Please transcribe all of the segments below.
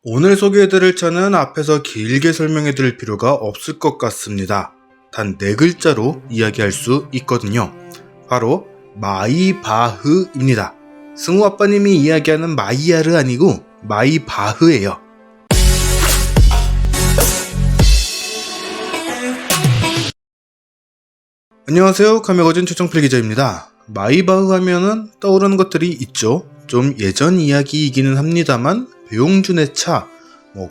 오늘 소개해드릴 차는 앞에서 길게 설명해드릴 필요가 없을 것 같습니다. 단 4글자로 이야기할 수 있거든요. 바로 마이바흐입니다. 승우 아빠님이 이야기하는 마이야르 아니고 마이바흐예요. 안녕하세요, 카메거진 최정필 기자입니다. 마이바흐 하면은 떠오르는 것들이 있죠. 좀 예전 이야기이기는 합니다만 배용준의 차,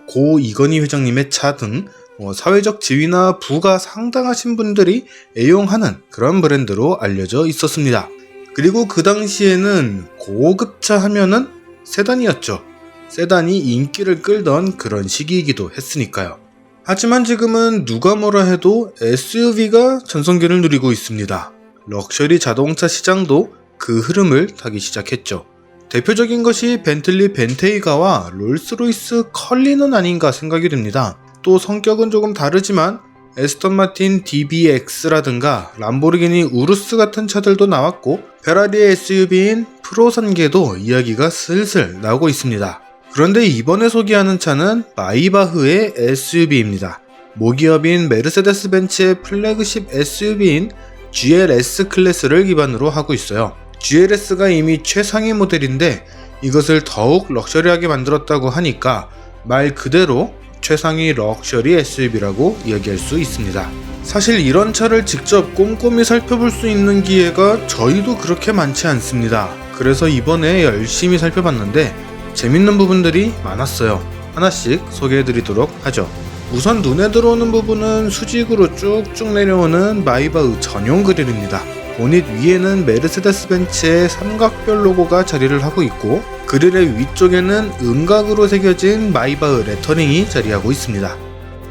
고 이건희 회장님의 차 등 사회적 지위나 부가 상당하신 분들이 애용하는 그런 브랜드로 알려져 있었습니다. 그리고 그 당시에는 고급차 하면은 세단이었죠. 세단이 인기를 끌던 그런 시기이기도 했으니까요. 하지만 지금은 누가 뭐라 해도 SUV가 전성기를 누리고 있습니다. 럭셔리 자동차 시장도 그 흐름을 타기 시작했죠. 대표적인 것이 벤틀리 벤테이가와 롤스로이스 컬리는 아닌가 생각이 듭니다. 또 성격은 조금 다르지만 에스턴 마틴 DBX라든가 람보르기니 우루스 같은 차들도 나왔고 페라리의 SUV인 프로선계도 이야기가 슬슬 나오고 있습니다. 그런데 이번에 소개하는 차는 마이바흐의 SUV입니다. 모기업인 메르세데스 벤츠의 플래그십 SUV인 GLS 클래스를 기반으로 하고 있어요. GLS가 이미 최상위 모델인데 이것을 더욱 럭셔리하게 만들었다고 하니까 말 그대로 최상위 럭셔리 SUV라고 이야기할 수 있습니다. 사실 이런 차를 직접 꼼꼼히 살펴볼 수 있는 기회가 저희도 그렇게 많지 않습니다. 그래서 이번에 열심히 살펴봤는데 재밌는 부분들이 많았어요. 하나씩 소개해드리도록 하죠. 우선 눈에 들어오는 부분은 수직으로 쭉쭉 내려오는 마이바흐 전용 그릴입니다. 보닛 위에는 메르세데스 벤츠의 삼각별 로고가 자리를 하고 있고 그릴의 위쪽에는 음각으로 새겨진 마이바흐 레터링이 자리하고 있습니다.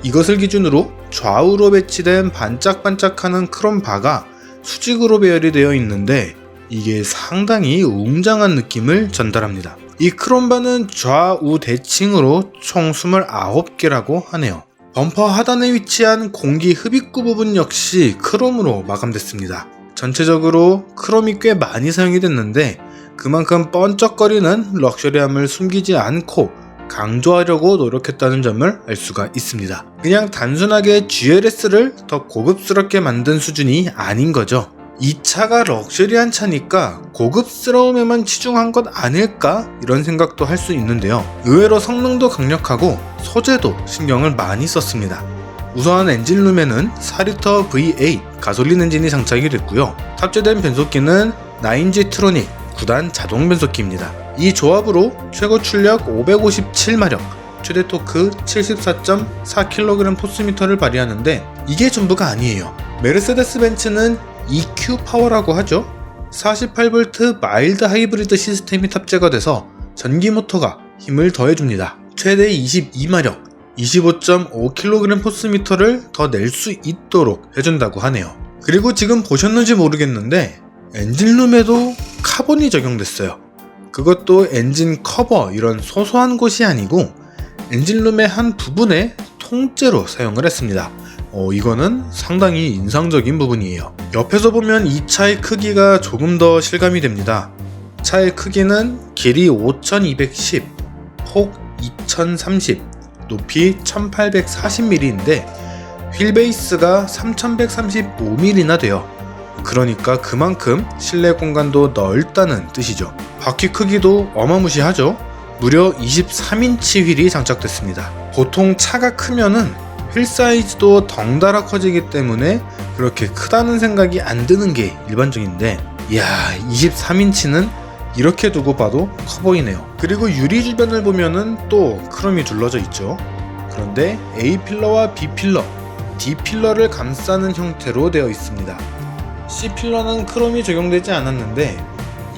이것을 기준으로 좌우로 배치된 반짝반짝하는 크롬바가 수직으로 배열이 되어 있는데 이게 상당히 웅장한 느낌을 전달합니다. 이 크롬바는 좌우 대칭으로 총 29개라고 하네요. 범퍼 하단에 위치한 공기 흡입구 부분 역시 크롬으로 마감됐습니다. 전체적으로 크롬이 꽤 많이 사용이 됐는데 그만큼 번쩍거리는 럭셔리함을 숨기지 않고 강조하려고 노력했다는 점을 알 수가 있습니다. 그냥 단순하게 GLS를 더 고급스럽게 만든 수준이 아닌 거죠. 이 차가 럭셔리한 차니까 고급스러움에만 치중한 것 아닐까? 이런 생각도 할 수 있는데요. 의외로 성능도 강력하고 소재도 신경을 많이 썼습니다. 우선 엔진룸에는 4리터 V8 가솔린 엔진이 장착이 됐고요. 탑재된 변속기는 9G 트로닉 9단 자동 변속기입니다. 이 조합으로 최고 출력 557마력, 최대 토크 74.4kg 포스미터를 발휘하는데 이게 전부가 아니에요. 메르세데스 벤츠는 EQ 파워라고 하죠. 48V 마일드 하이브리드 시스템이 탑재가 돼서 전기 모터가 힘을 더해줍니다. 최대 22마력, 25.5kg 포스미터를 더 낼 수 있도록 해준다고 하네요. 그리고 지금 보셨는지 모르겠는데 엔진룸에도 카본이 적용됐어요. 그것도 엔진 커버 이런 소소한 곳이 아니고 엔진룸의 한 부분에 통째로 사용을 했습니다. 이거는 상당히 인상적인 부분이에요. 옆에서 보면 이 차의 크기가 조금 더 실감이 됩니다. 차의 크기는 길이 5210, 폭 2030, 높이 1840mm인데 휠베이스가 3135mm나 돼요. 그러니까 그만큼 실내 공간도 넓다는 뜻이죠. 바퀴 크기도 어마무시하죠. 무려 23인치 휠이 장착됐습니다. 보통 차가 크면은 휠 사이즈도 덩달아 커지기 때문에 그렇게 크다는 생각이 안 드는 게 일반적인데 이야 23인치는 이렇게 두고 봐도 커 보이네요. 그리고 유리 주변을 보면은 또 크롬이 둘러져 있죠. 그런데 A필러와 B필러, D필러를 감싸는 형태로 되어 있습니다. C필러는 크롬이 적용되지 않았는데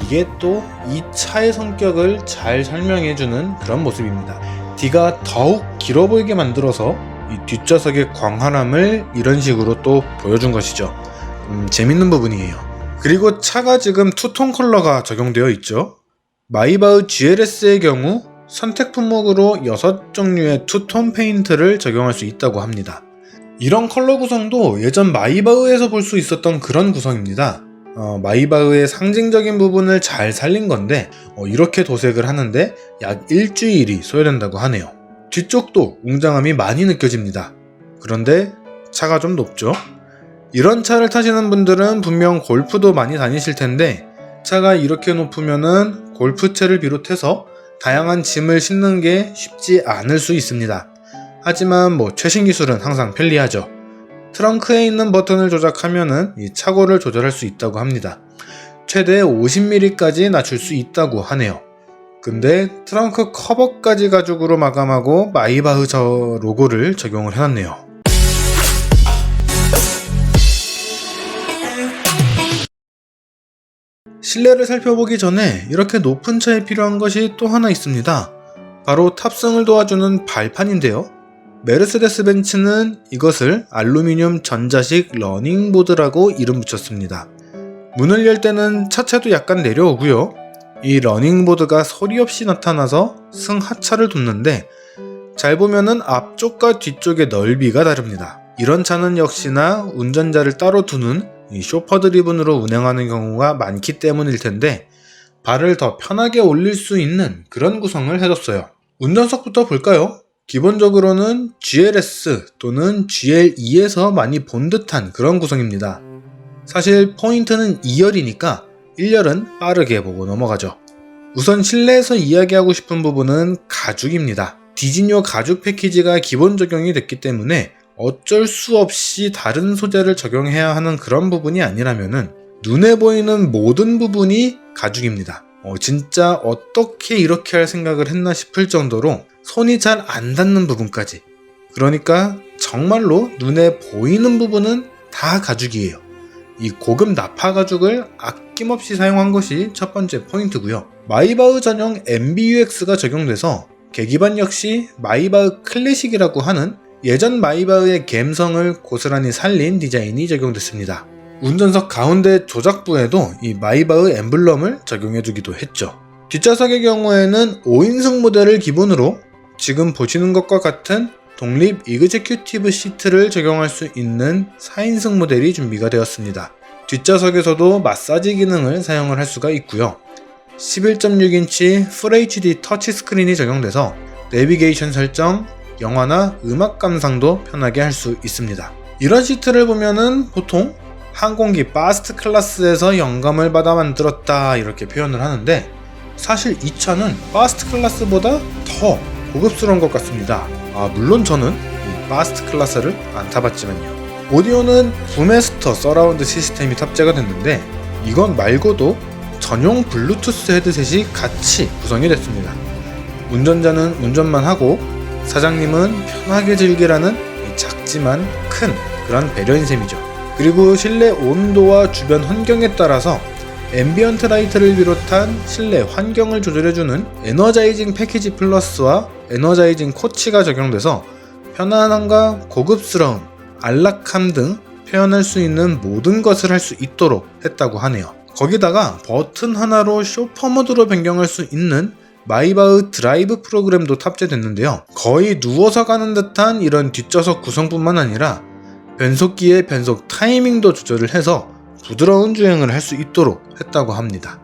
이게 또 이 차의 성격을 잘 설명해주는 그런 모습입니다. D가 더욱 길어 보이게 만들어서 이 뒷좌석의 광활함을 이런 식으로 또 보여준 것이죠. 재밌는 부분이에요. 그리고 차가 지금 투톤 컬러가 적용되어 있죠. 마이바흐 GLS의 경우 선택 품목으로 6종류의 투톤 페인트를 적용할 수 있다고 합니다. 이런 컬러 구성도 예전 마이바흐에서 볼 수 있었던 그런 구성입니다. 마이바흐의 상징적인 부분을 잘 살린 건데 이렇게 도색을 하는데 약 일주일이 소요된다고 하네요. 뒤쪽도 웅장함이 많이 느껴집니다. 그런데 차가 좀 높죠? 이런 차를 타시는 분들은 분명 골프도 많이 다니실 텐데 차가 이렇게 높으면은 골프채를 비롯해서 다양한 짐을 싣는 게 쉽지 않을 수 있습니다. 하지만 최신 기술은 항상 편리하죠. 트렁크에 있는 버튼을 조작하면은 이 차고를 조절할 수 있다고 합니다. 최대 50mm까지 낮출 수 있다고 하네요. 근데 트렁크 커버까지 가죽으로 마감하고 마이바흐 로고를 적용을 해놨네요. 실내를 살펴보기 전에 이렇게 높은 차에 필요한 것이 또 하나 있습니다. 바로 탑승을 도와주는 발판인데요. 메르세데스 벤츠는 이것을 알루미늄 전자식 러닝보드라고 이름 붙였습니다. 문을 열 때는 차체도 약간 내려오고요. 이 러닝보드가 소리 없이 나타나서 승하차를 돋는데 잘 보면은 앞쪽과 뒤쪽의 넓이가 다릅니다. 이런 차는 역시나 운전자를 따로 두는 이 쇼퍼 드리븐으로 운행하는 경우가 많기 때문일 텐데 발을 더 편하게 올릴 수 있는 그런 구성을 해줬어요. 운전석부터 볼까요? 기본적으로는 GLS 또는 GL2에서 많이 본 듯한 그런 구성입니다. 사실 포인트는 2열이니까 1열은 빠르게 보고 넘어가죠. 우선 실내에서 이야기하고 싶은 부분은 가죽입니다. 디진요 가죽 패키지가 기본 적용이 됐기 때문에 어쩔 수 없이 다른 소재를 적용해야 하는 그런 부분이 아니라면은 눈에 보이는 모든 부분이 가죽입니다. 진짜 어떻게 이렇게 할 생각을 했나 싶을 정도로 손이 잘 안 닿는 부분까지. 그러니까 정말로 눈에 보이는 부분은 다 가죽이에요. 이 고급 나파 가죽을 아낌없이 사용한 것이 첫 번째 포인트고요. 마이바흐 전용 MBUX가 적용돼서 계기반 역시 마이바흐 클래식이라고 하는 예전 마이바흐의 감성을 고스란히 살린 디자인이 적용됐습니다. 운전석 가운데 조작부에도 이 마이바흐 엠블럼을 적용해주기도 했죠. 뒷좌석의 경우에는 5인승 모델을 기본으로 지금 보시는 것과 같은 독립 이그제큐티브 시트를 적용할 수 있는 4인승 모델이 준비가 되었습니다. 뒷좌석에서도 마사지 기능을 사용을 할 수가 있고요. 11.6인치 FHD 터치스크린이 적용돼서 내비게이션 설정, 영화나 음악 감상도 편하게 할 수 있습니다. 이런 시트를 보면은 보통 항공기 파스트 클래스에서 영감을 받아 만들었다 이렇게 표현을 하는데 사실 이 차는 파스트 클래스보다 더 고급스러운 것 같습니다. 물론 저는 이 파스트 클래스를 안 타봤지만요. 오디오는 부메스터 서라운드 시스템이 탑재가 됐는데 이건 말고도 전용 블루투스 헤드셋이 같이 구성이 됐습니다. 운전자는 운전만 하고 사장님은 편하게 즐기라는 작지만 큰 그런 배려인 셈이죠. 그리고 실내 온도와 주변 환경에 따라서 앰비언트 라이트를 비롯한 실내 환경을 조절해주는 에너자이징 패키지 플러스와 에너자이징 코치가 적용돼서 편안함과 고급스러움, 안락함 등 표현할 수 있는 모든 것을 할 수 있도록 했다고 하네요. 거기다가 버튼 하나로 쇼퍼 모드로 변경할 수 있는 마이바흐 드라이브 프로그램도 탑재됐는데요. 거의 누워서 가는 듯한 이런 뒷좌석 구성뿐만 아니라 변속기의 변속 타이밍도 조절을 해서 부드러운 주행을 할 수 있도록 했다고 합니다.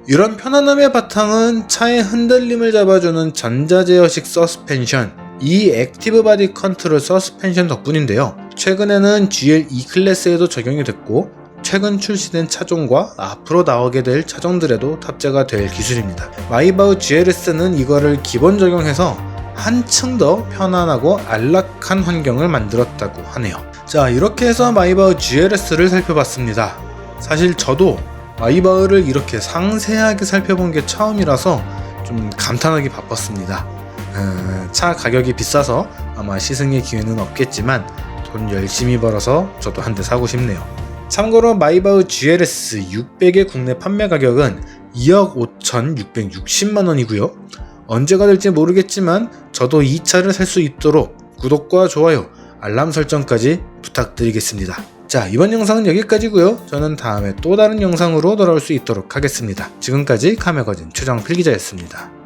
이런 편안함의 바탕은 차의 흔들림을 잡아주는 전자제어식 서스펜션, 이 액티브 바디 컨트롤 서스펜션 덕분인데요. 최근에는 GL2 클래스에도 적용이 됐고 최근 출시된 차종과 앞으로 나오게 될 차종들에도 탑재가 될 기술입니다. 마이바흐 GLS는 이거를 기본 적용해서 한층 더 편안하고 안락한 환경을 만들었다고 하네요. 자, 이렇게 해서 마이바흐 GLS를 살펴봤습니다. 사실 저도 마이바흐를 이렇게 상세하게 살펴본 게 처음이라서 좀 감탄하기 바빴습니다. 차 가격이 비싸서 아마 시승의 기회는 없겠지만 돈 열심히 벌어서 저도 한 대 사고 싶네요. 참고로 마이바흐 GLS 600의 국내 판매 가격은 2억 5,660만원이고요. 언제가 될지 모르겠지만 저도 이 차를 살 수 있도록 구독과 좋아요, 알람 설정까지 부탁드리겠습니다. 자, 이번 영상은 여기까지고요. 저는 다음에 또 다른 영상으로 돌아올 수 있도록 하겠습니다. 지금까지 카메거진 최정필 기자였습니다.